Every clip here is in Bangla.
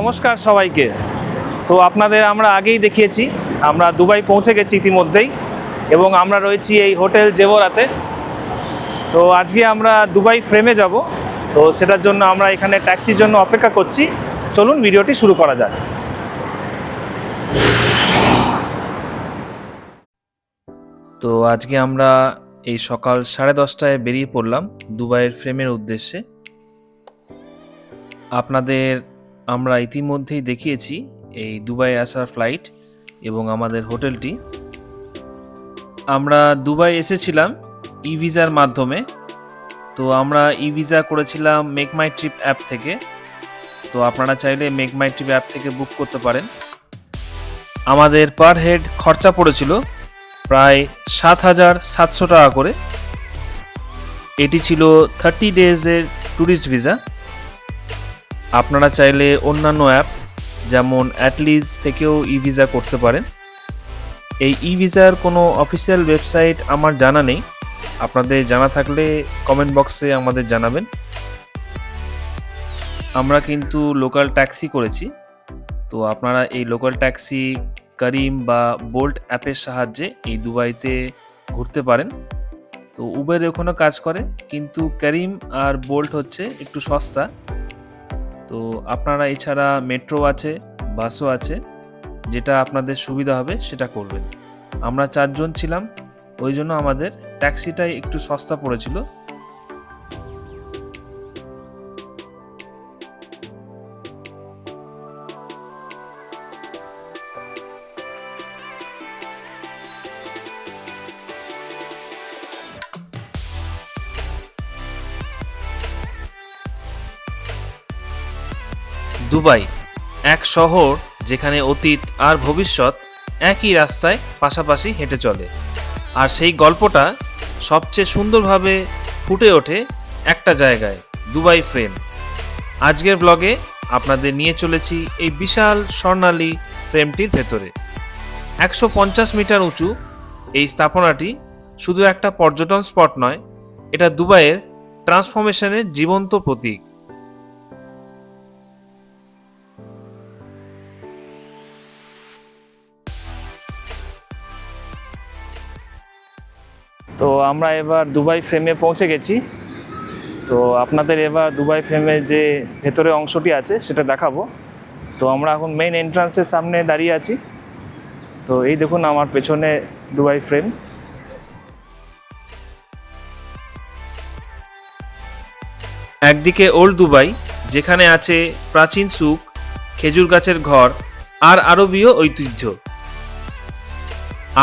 নমস্কার সবাইকে। তো আপনাদের আমরা আগেই দেখিয়েছি, আমরা দুবাই পৌঁছে গেছি ইতিমধ্যেই এবং আমরা রয়েছি এই হোটেল জেভরাতে। তো আজকে আমরা দুবাই ফ্রেমে যাব, তো সেটার জন্য আমরা এখানে ট্যাক্সির জন্য অপেক্ষা করছি। চলুন ভিডিওটি শুরু করা যাক। তো আজকে আমরা এই সকাল 10:30টায় বেরিয়ে পড়লাম দুবাইয়ের ফ্রেমের উদ্দেশ্যে। আপনাদের আমরা ইতিমধ্যেই দেখিয়েছি এই দুবাই আসার ফ্লাইট এবং আমাদের হোটেলটি। আমরা দুবাই এসেছিলাম ই ভিসার মাধ্যমে। তো আমরা ই ভিসা করেছিলাম মেক মাই ট্রিপ অ্যাপ থেকে। তো আপনারা চাইলে মেক মাই ট্রিপ অ্যাপ থেকে বুক করতে পারেন। আমাদের পার হেড খরচা পড়েছিল প্রায় 7,700 টাকা করে। এটি ছিল 30 ডেজের ট্যুরিস্ট ভিসা। আপনারা চাইলে অন্যান্য অ্যাপ যেমন অ্যাটলিজ থেকেও ই ভিসা করতে পারেন। এই ই ভিসার কোনো অফিসিয়াল ওয়েবসাইট আমার জানা নেই, আপনাদের জানা থাকলে কমেন্ট বক্সে আমাদের জানাবেন। আমরা কিন্তু লোকাল ট্যাক্সি করেছি। তো আপনারা এই লোকাল ট্যাক্সি কারিম বা বোল্ট অ্যাপের সাহায্যে এই দুবাইতে ঘুরতে পারেন। তো উবের ওখানেও কাজ করে, কিন্তু কারিম আর বোল্ট হচ্ছে একটু সস্তা। তো আপনারা এছাড়া মেট্রো আছে, বাসও আছে, যেটা আপনাদের সুবিধা হবে সেটা করবেন। আমরা 4 জন ছিলাম, ওই জন্য আমাদের ট্যাক্সিটাই একটু সস্তা পড়েছিল। দুবাই এক শহর যেখানে অতীত আর ভবিষ্যৎ একই রাস্তায় পাশাপাশি হেঁটে চলে, আর সেই গল্পটা সবচেয়ে সুন্দরভাবে ফুটে ওঠে একটা জায়গায়, দুবাই ফ্রেম। আজকের ব্লগে আপনাদের নিয়ে চলেছি এই বিশাল স্বর্ণালী ফ্রেমটির ভেতরে। 150 মিটার উঁচু এই স্থাপনাটি শুধু একটা পর্যটন স্পট নয়, এটা দুবাইয়ের ট্রান্সফরমেশনের জীবন্ত প্রতীক। তো আমরা এবার দুবাই ফ্রেমে পৌঁছে গেছি। তো আপনাদের এবার দুবাই ফ্রেমের যে ভেতরে অংশটি আছে সেটা দেখাবো। তো আমরা এখন মেইন এন্ট্রান্সের সামনে দাঁড়িয়ে আছি। তো এই দেখুন আমার পেছনে দুবাই ফ্রেম। একদিকে ওল্ড দুবাই, যেখানে আছে প্রাচীন সুক, খেজুর গাছের ঘর আর আরবীয় ঐতিহ্য।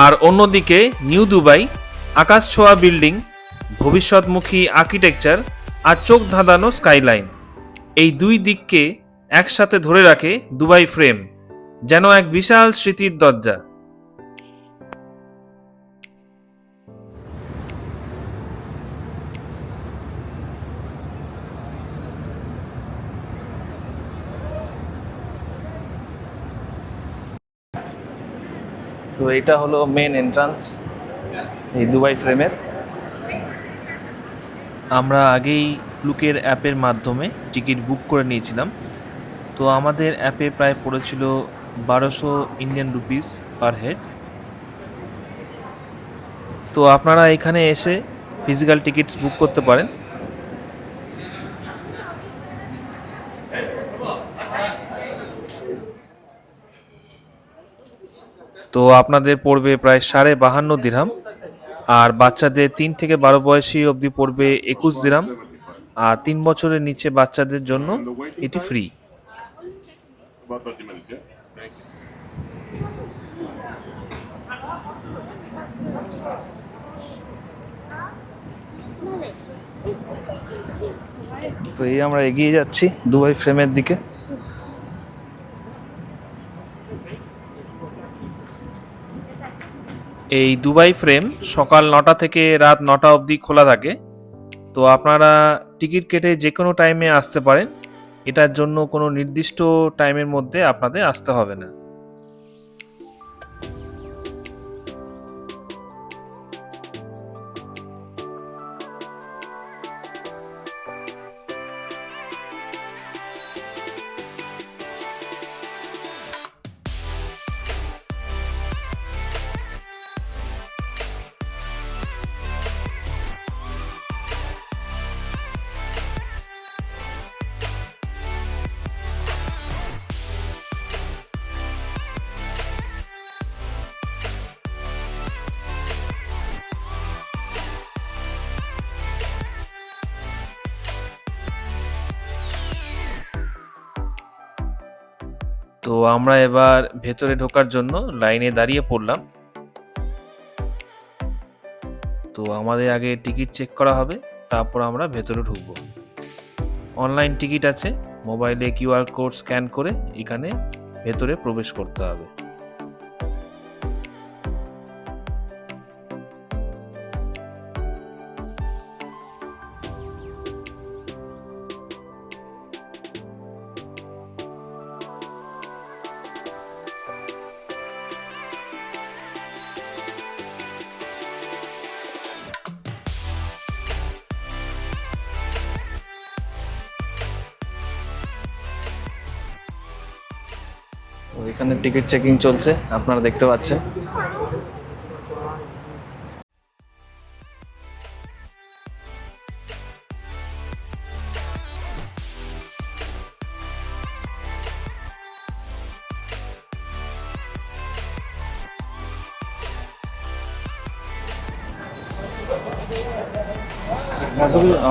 আর অন্যদিকে নিউ দুবাই, আকাশ ছোঁয়া বিল্ডিং, ভবিষ্যৎমুখী আর্কিটেকচার আর চোখ ধাঁধানো স্কাইলাইন। এই দুই দিককে একসাথে ধরে রাখে দুবাই ফ্রেম, যেন এক বিশাল স্মৃতির দরজা। তো এটা হলো মেন এন্ট্রান্স এই দুবাই ফ্রেমের। আমরা আগেই ফ্লুকের অ্যাপের মাধ্যমে টিকিট বুক করে নিয়েছিলাম। তো আমাদের অ্যাপে প্রায় পড়েছিল 1200 ইন্ডিয়ান রুপিস পার হেড। তো আপনারা এখানে এসে ফিজিক্যাল টিকিটস বুক করতে পারেন। তো আপনাদের পড়বে প্রায় 52.5 দিরহাম, আর বাচ্চাদের 3 থেকে 12 বয়সী অবধি পড়বে 21 দিরহাম, আর 3 বছরের নিচে বাচ্চাদের জন্য এটি ফ্রি। তো এই আমরা এগিয়ে যাচ্ছি দুবাই ফ্রেমের দিকে। এই দুবাই ফ্রেম সকাল 9টা থেকে রাত 9টা অবধি খোলা থাকে। তো আপনারা টিকিট কেটে যে কোনো টাইমে আসতে পারেন, এটার জন্য কোনো নির্দিষ্ট টাইমের মধ্যে আপনাদের আসতে হবে না। তো আমরা এবার ভেতরে ঢোকার জন্য লাইনে দাঁড়িয়ে পড়লাম। তো আমাদের আগে টিকিট চেক করা হবে, তারপর আমরা ভেতরে ঢুকবো। অনলাইন টিকিট আছে, মোবাইলে কিউআর কোড স্ক্যান করে এখানে ভেতরে প্রবেশ করতে হবে। তো এখানে টিকিট চেকিং চলছে, আপনারা দেখতে পাচ্ছেন।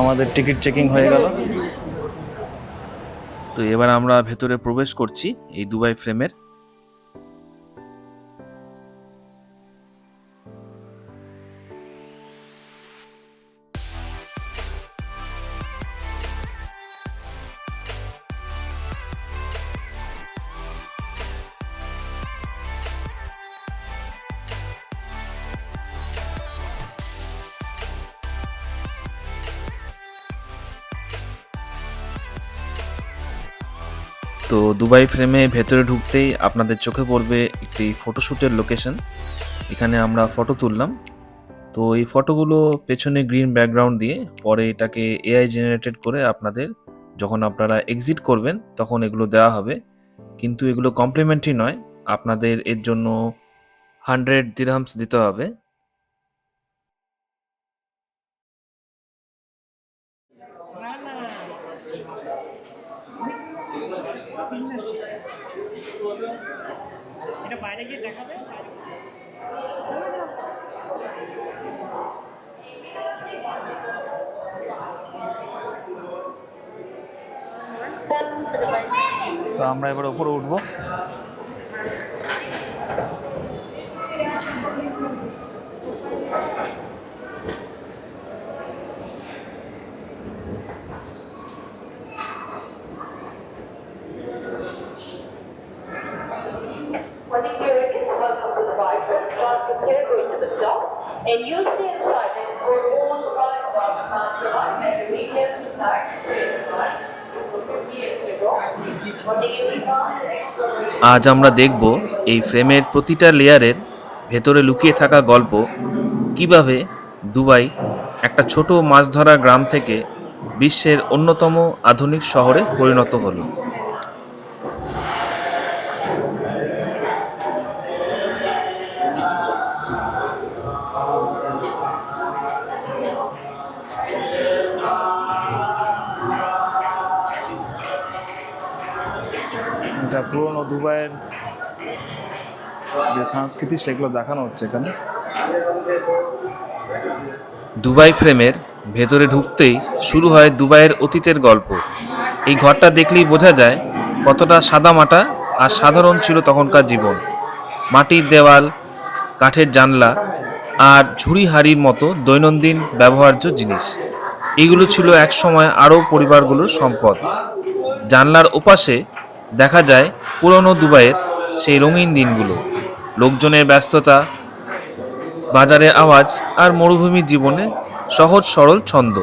আমাদের টিকিট চেকিং হয়ে গেল। তো এবার আমরা ভেতরে প্রবেশ করছি এই দুবাই ফ্রেমের। তো দুবাই ফ্রেমে ভেতরে ঢুকতেই আপনাদের চোখে পড়বে একটি ফটোশ্যুটের লোকেশন। এখানে আমরা ফটো তুললাম। তো এই ফটোগুলো পেছনে গ্রিন ব্যাকগ্রাউন্ড দিয়ে পরে এটাকে এআই জেনারেটেড করে আপনাদের যখন আপনারা এক্সিট করবেন তখন এগুলো দেওয়া হবে। কিন্তু এগুলো কমপ্লিমেন্টারি নয়, আপনাদের এর জন্য 100 দিরহামস দিতে হবে। এটা বাইরে গিয়ে দেখাবে। তো আমরা এবার উপরে উঠবো। Morning, Americans. Welcome to the Dubai Friends. Start from here, going to the top, and you'll see inside next for all the right about the right and retail inside. আজ আমরা দেখব এই ফ্রেমের প্রতিটা লেয়ারের ভেতরে লুকিয়ে থাকা গল্প, কিভাবে দুবাই একটা ছোট মাছ ধরা গ্রাম থেকে বিশ্বের অন্যতম আধুনিক শহরে পরিণত হলো। এটা পুরনো দুবাইয়ের যে সংস্কৃতি সেগুলো দেখানো হচ্ছে এখানে। দুবাই ফ্রেমের ভেতরে ঢুকতেই শুরু হয় দুবাইয়ের অতীতের গল্প। এই ঘরটা দেখলেই বোঝা যায় কতটা সাদামাটা আর সাধারণ ছিল তখনকার জীবন। মাটির দেওয়াল, কাঠের জানলা আর ঝুড়ি হাড়ির মতো দৈনন্দিন ব্যবহার্য জিনিস, এগুলো ছিল একসময় আরও পরিবারগুলোর সম্পদ। জানলার ওপাশে দেখা যায় পুরনো দুবাইয়ের সেই রঙিন দিনগুলো, লোকজনের ব্যস্ততা, বাজারের আওয়াজ আর মরুভূমির জীবনে সহজ সরল ছন্দ।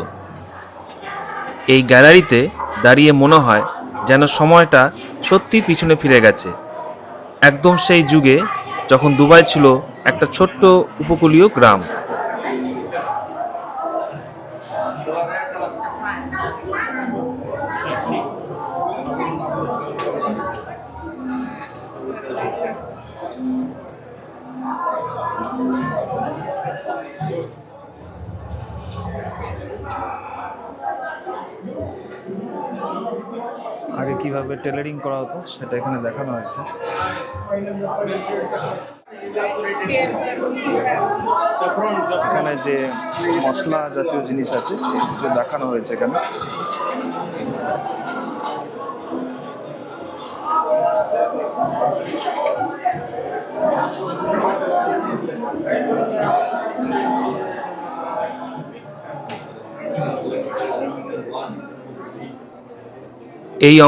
এই গ্যালারিতে দাঁড়িয়ে মনে হয় যেন সময়টা সত্যি পিছনে ফিরে গেছে, একদম সেই যুগে যখন দুবাই ছিল একটা ছোট্ট উপকূলীয় গ্রাম। আগে কিভাবে টেলারিং করা হতো সেটা এখানে দেখানো হচ্ছে। এখানে যে মশলা জাতীয় জিনিস আছে সেগুলো দেখানো হয়েছে এখানে। এই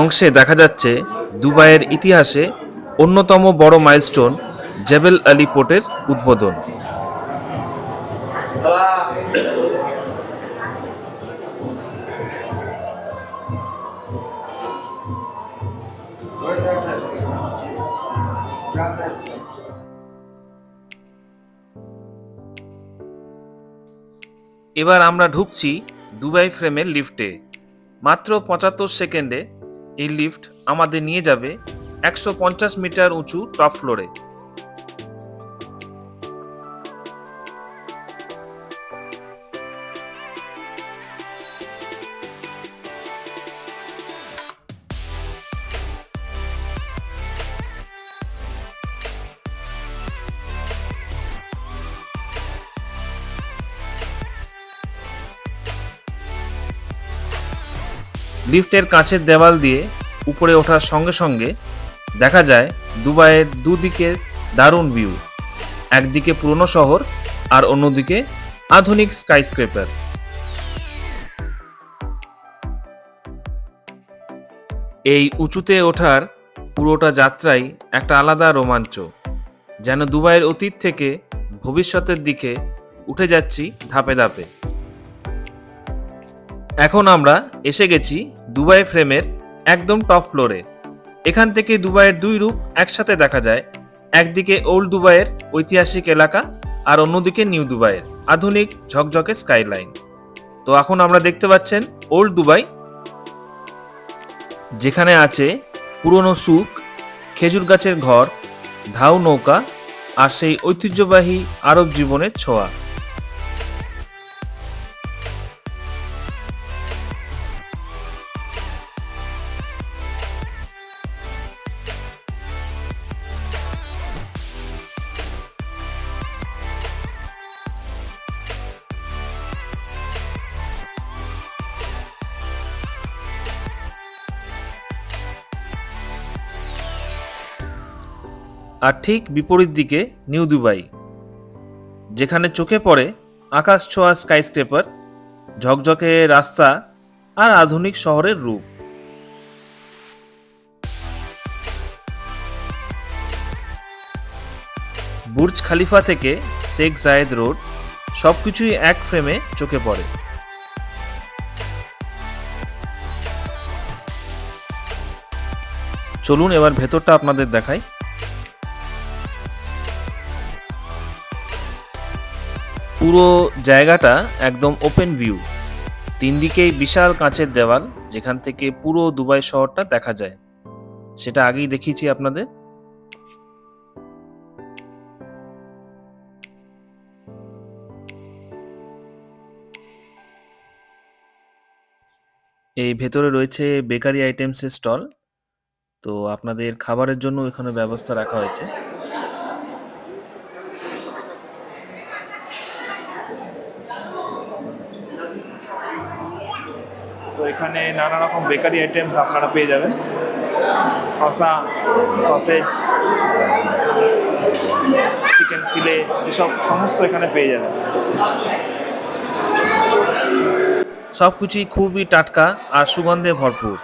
অংশে দেখা যাচ্ছে দুবাইয়ের ইতিহাসে অন্যতম বড় মাইলস্টোন জেবেল আলী পোর্টের উদ্বোধন। এবার আমরা ঢুকছি দুবাই ফ্রেমের লিফটে। মাত্র ৭৫ সেকেন্ডে এই লিফট আমাদের নিয়ে যাবে ১৫০ মিটার উঁচু টপ ফ্লোরে। লিফটের কাঁচের দেওয়াল দিয়ে উপরে ওঠার সঙ্গে সঙ্গে দেখা যায় দুবাইয়ের দুদিকে দারুণ ভিউ। একদিকে পুরনো শহর আর অন্যদিকে আধুনিক স্কাইস্ক্রেপার। এই উঁচুতে ওঠার পুরোটা যাত্রাই একটা আলাদা রোমাঞ্চ, যেন দুবাইয়ের অতীত থেকে ভবিষ্যতের দিকে উঠে যাচ্ছি ধাপে ধাপে। এখন আমরা এসে গেছি দুবাই ফ্রেমের একদম টপ ফ্লোরে। এখান থেকে দুবাইয়ের দুই রূপ একসাথে দেখা যায়, একদিকে ওল্ড দুবাইয়ের ঐতিহাসিক এলাকা আর অন্যদিকে নিউ দুবাইয়ের আধুনিক ঝকঝকে স্কাইলাইন। তো এখন আমরা দেখতে পাচ্ছেন ওল্ড দুবাই, যেখানে আছে পুরনো সুক, খেজুর গাছের ঘর, ঢাউ নৌকা আর সেই ঐতিহ্যবাহী আরব জীবনের ছোঁয়া। আর ঠিক বিপরীত দিকে নিউ দুবাই, যেখানে চোখে পড়ে আকাশ ছোঁয়া স্কাইস্ক্রেপার, ঝকঝকে রাস্তা আর আধুনিক শহরের রূপ। বুর্জ খালিফা থেকে শেখ জায়েদ রোড সবকিছুই এক ফ্রেমে চোখে পড়ে। চলুন এবার ভেতরটা আপনাদের দেখাই। পুরো জায়গাটা একদম ওপেন ভিউ, তিন দিকেই বিশাল কাঁচের দেওয়াল, যেখান থেকে পুরো দুবাই শহরটা দেখা যায়। সেটা আগেই দেখিয়েছি আপনাদের। এই ভেতরে রয়েছে বেকারি আইটেমসের স্টল, তো আপনাদের খাবারের জন্য এখানে ব্যবস্থা রাখা হয়েছে। তো এখানে নানা রকম বেকারি আইটেমস আপনারা পেয়ে যাবেন, শসা, সসেজ, চিকেন ফিলে, এসব সমস্ত এখানে পেয়ে যাবেন। সবকিছুই খুবই টাটকা আর সুগন্ধে ভরপুর।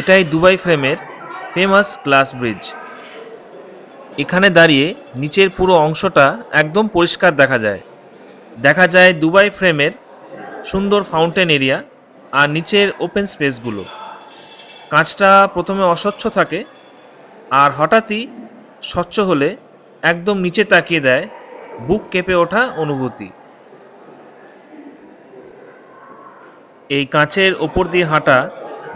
এটাই দুবাই ফ্রেমের ফেমাস গ্লাস ব্রিজ। এখানে দাঁড়িয়ে নিচের পুরো অংশটা একদম পরিষ্কার দেখা যায় দুবাই ফ্রেমের সুন্দর ফাউন্টেন এরিয়া আর নিচের ওপেন স্পেসগুলো। কাঁচটা প্রথমে অস্বচ্ছ থাকে আর হঠাৎই স্বচ্ছ হলে একদম নিচে তাকিয়ে দেয় বুক কেঁপে ওঠা অনুভূতি। এই কাঁচের ওপর দিয়ে হাঁটা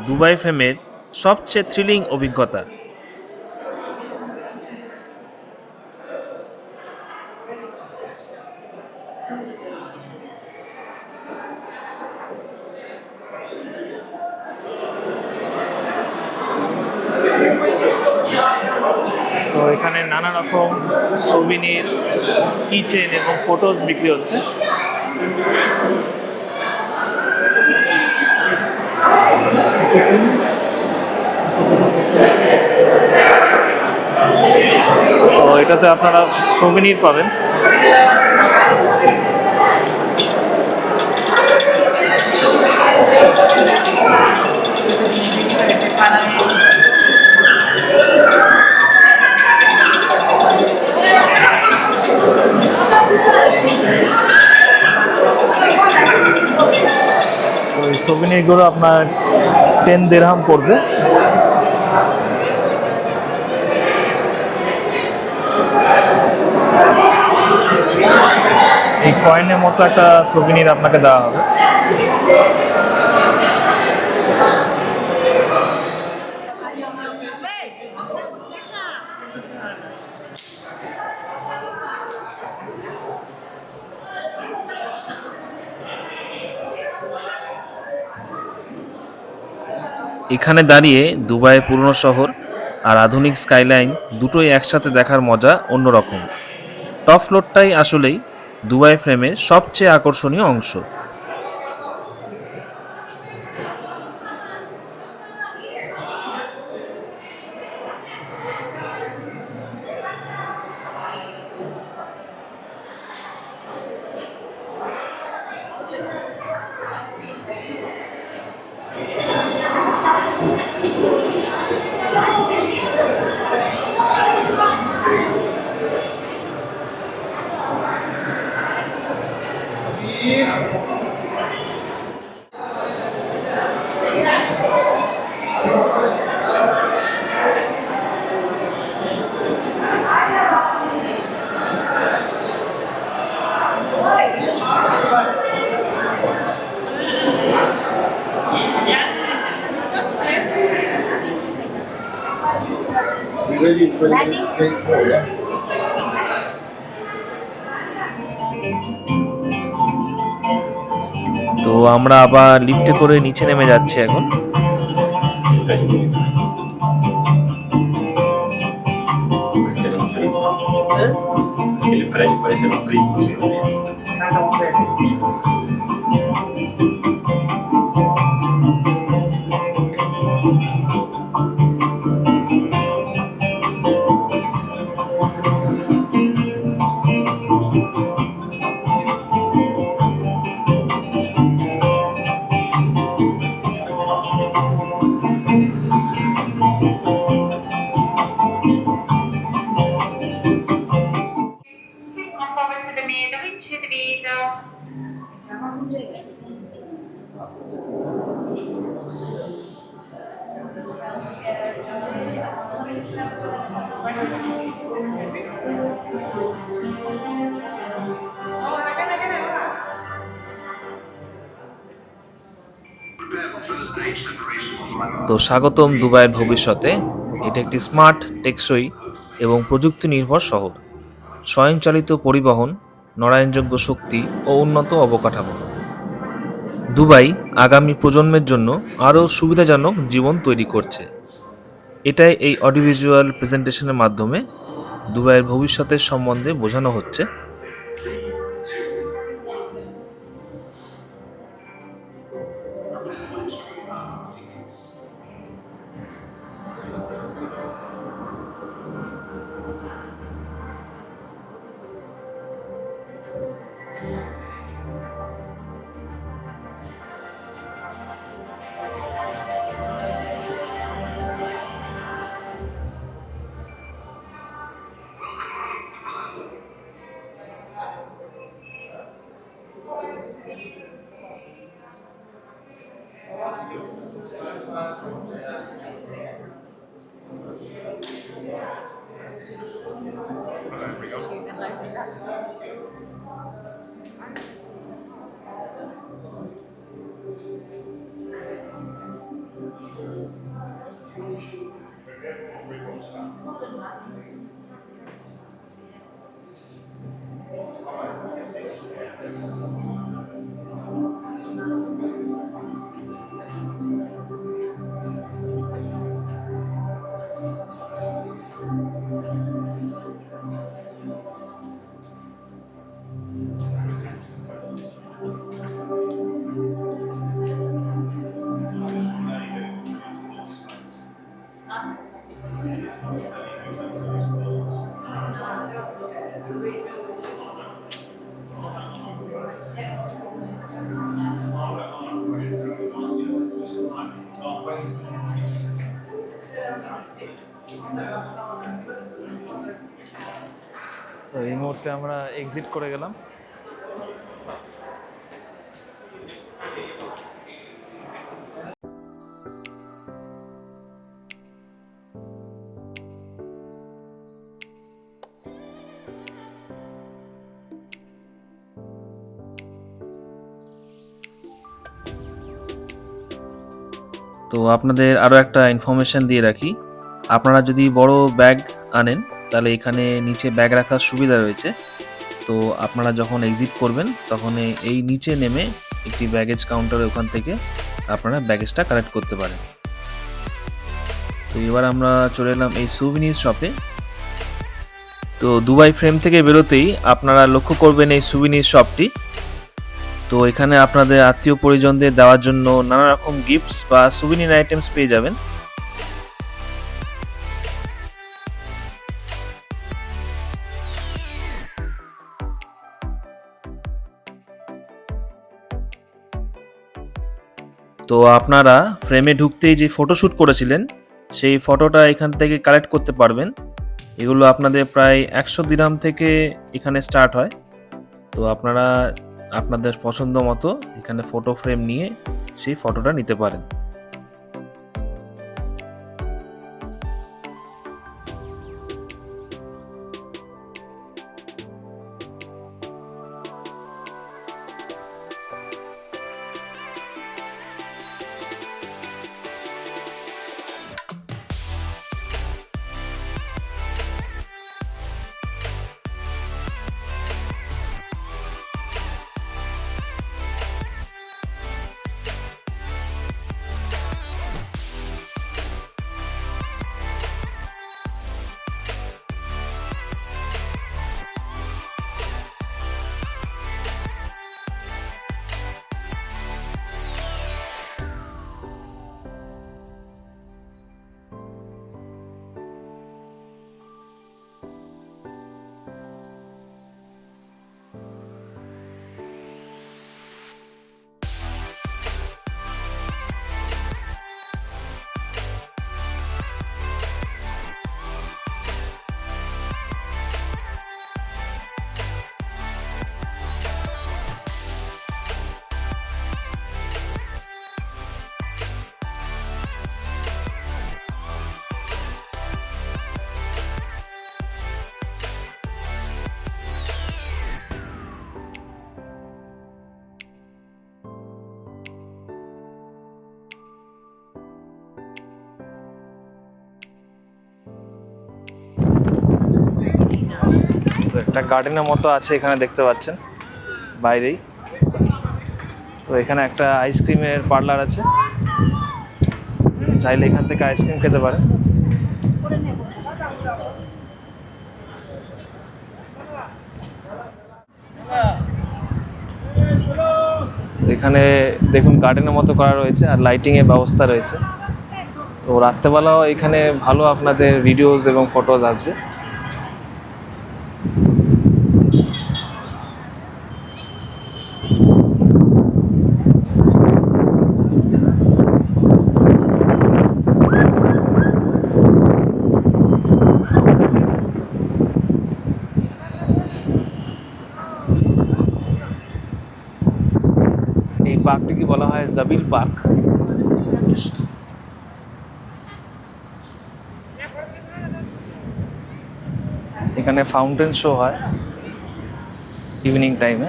দুবাই ফ্রেমের সবচেয়ে থ্রিলিং অভিজ্ঞতা। রকম সোভিনির, কিচেন এবং ফটোজ বিক্রি হচ্ছে। তো এটাতে আপনারা সোভিনির পাবেন। তো এই সোভিনিরগুলো আপনার 10 দিরহাম পড়বে। এই কয়েনের মতো একটা সোভিনির আপনাকে দেওয়া হবে। এখানে দাঁড়িয়ে দুবাইয়ের পুরনো শহর আর আধুনিক স্কাইলাইন দুটোই একসাথে দেখার মজা অন্যরকম। টপ ফ্লোরটাই আসলেই দুবাই ফ্রেমের সবচেয়ে আকর্ষণীয় অংশ। Ready 20 minutes straight for, yeah? তো আমরা আবার লিফটে করে নিচে নেমে যাচ্ছি এখন। Que para ellos parecen los prismas, ¿sí? Please come forward to the middle into the video. তো স্বাগতম দুবাইয়ের ভবিষ্যতে। এটা একটি স্মার্ট, টেকসই এবং প্রযুক্তি নির্ভর শহর। স্বয়ংচালিত পরিবহন, নড়ায়ণযোগ্য শক্তি ও উন্নত অবকাঠামো। দুবাই আগামী প্রজন্মের জন্য আরও সুবিধাজনক জীবন তৈরি করছে। এটাই এই অডিওভিজুয়াল প্রেজেন্টেশনের মাধ্যমে দুবাইয়ের ভবিষ্যতের সম্বন্ধে বোঝানো হচ্ছে। তো এই মুহূর্তে আমরা এক্সিট করে গেলাম। তো আপনাদের আরও একটা ইনফরমেশন দিয়ে রাখি, আপনারা যদি বড় ব্যাগ আনেন তাহলে এখানে নিচে ব্যাগ রাখার সুবিধা রয়েছে। তো আপনারা যখন এক্সিট করবেন তখন এই নিচে নেমে একটি ব্যাগেজ কাউন্টারে ওখান থেকে আপনারা ব্যাগেজটা কালেক্ট করতে পারেন। তো এবার আমরা চলে এলাম এই সুভিনির শপে। তো দুবাই ফ্রেম থেকে বেরোতেই আপনারা লক্ষ্য করবেন এই সুভিনির শপটি। তো এখানে আপনাদের আত্মীয় পরিজনদের দেওয়ার জন্য নানা রকম গিফটস বা সুভিনির আইটেমস পেয়ে যাবেন। তো আপনারা ফ্রেমে ঢুকতেই যে ফটোশ্যুট করেছিলেন সেই ফটোটা এখান থেকে কালেক্ট করতে পারবেন। এগুলো আপনাদের প্রায় 100 দিরহাম থেকে এখানে স্টার্ট হয়। তো আপনারা আপনাদের পছন্দ মতো এখানে ফটো ফ্রেম নিয়ে সেই ফটোটা নিতে পারেন। তো একটা গার্ডেনের মতো আছে এখানে দেখতে পাচ্ছেন বাইরেই। তো এখানে একটা আইসক্রিমের পার্লার আছে, চাইলে এখান থেকে আইসক্রিম খেতে পারেন। এখানে দেখুন গার্ডেনের মতো করা রয়েছে আর লাইটিংয়ের ব্যবস্থা রয়েছে। তো রাত্রেবেলাও এখানে ভালো আপনাদের ভিডিওস এবং ফটোজ আসবে। এই পার্কটিকে বলা হয় জাবিল পার্ক। এখানে ফাউন্টেন শো হয় ইভিনিং টাইমে।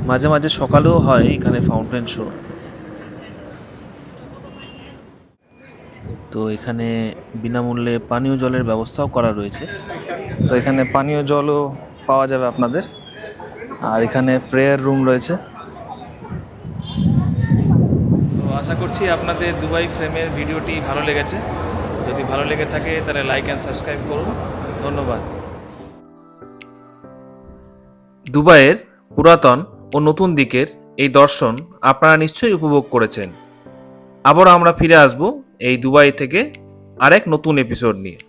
মাঝে মাঝে সকালেও হয় এখানে ফাউন্টেন শো। তো এখানে বিনামূল্যে পানীয় জলের ব্যবস্থাও করা রয়েছে। তো এখানে পানীয় জলও পাওয়া যাবে আপনাদের। আর এখানে প্রেয়ার রুম রয়েছে। তো আশা করছি আপনাদের দুবাই ফ্রেমের ভিডিওটি ভালো লেগেছে। যদি ভালো লেগে থাকে তাহলে লাইক অ্যান্ড সাবস্ক্রাইব করুন। ধন্যবাদ। দুবাইয়ের পুরাতন ও নতুন দিকের এই দর্শন আপনারা নিশ্চয়ই উপভোগ করেছেন। আবারও আমরা ফিরে আসব এই দুবাই থেকে আরেক নতুন এপিসোড নিয়ে।